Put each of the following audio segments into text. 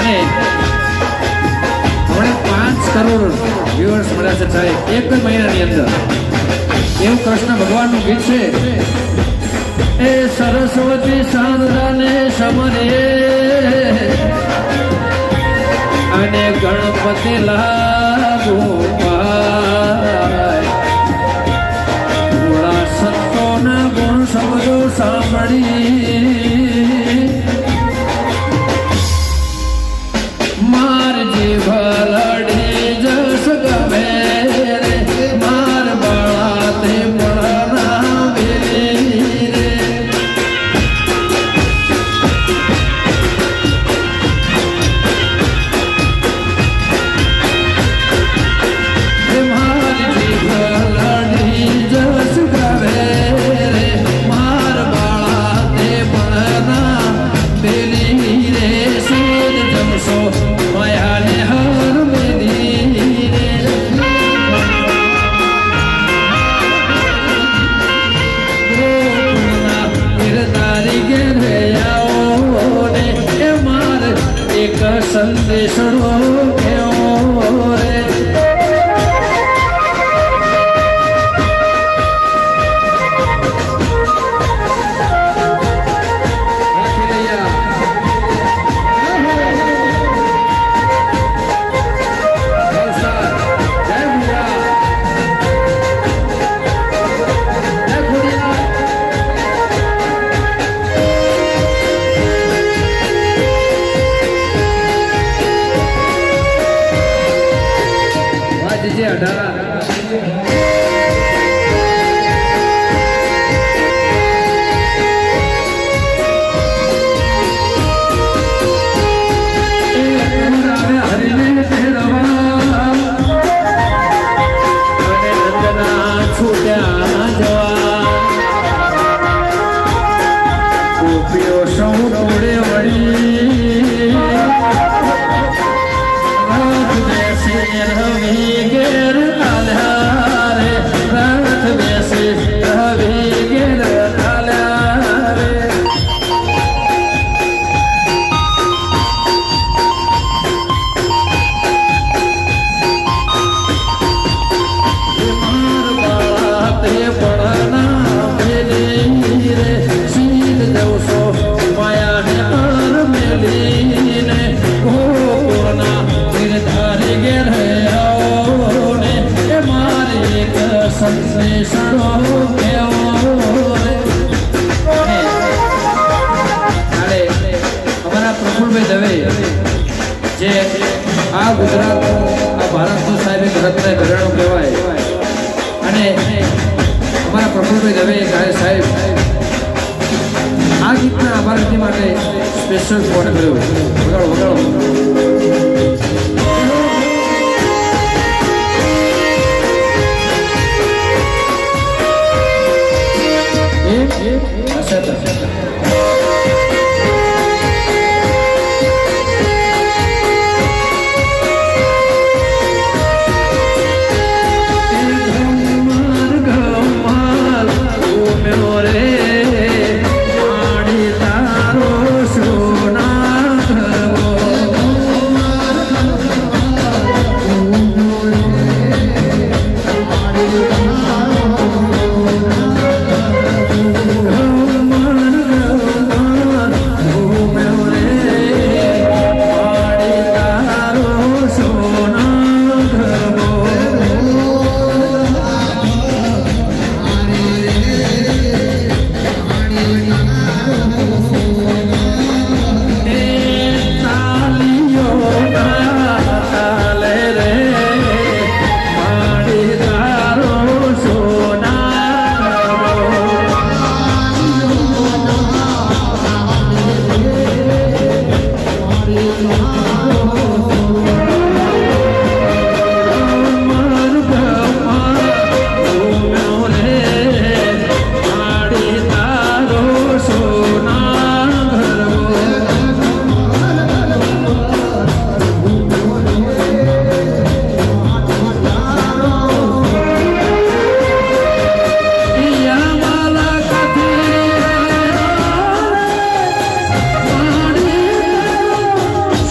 અને હમણાં 5 કરોડ વ્યુઅર્સ મળ્યા છે સાહેબ એક જ મહિનાની અંદર. એવું કૃષ્ણ ભગવાનનું ગીત છે, એ સરસ્વતી શારદાને સમરે અને ગણપતિ લાગુ થોડા સંતોના ગુણ શબ્દો સાંભળી માર જીવ લડી જસ ગમે રે માર બાળા તે મળના વેરી રે. માર જીવ લડી જસ ગમે રે માર બાળા તે મળના વેરી રે. શીર જમશો માયાને હર મેલી રે. ગોકુળના ગિરધારી ઘેરે આવો ને એ માર એક સંદેશડો કેવો રે. જે આ ગુજરાતનું આ ભારતનું સાહેબ એક રત્ન ઘરેણું કહેવાય અને અમારા પ્રફુલભાઈ દવે સાહેબ આ ગીતના આભારતી માટે સ્પેશિયલ ફોન કર્યો. વગાડો વગાડો.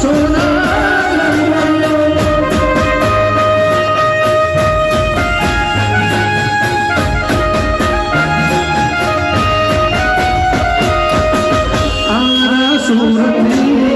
સોના સુરતી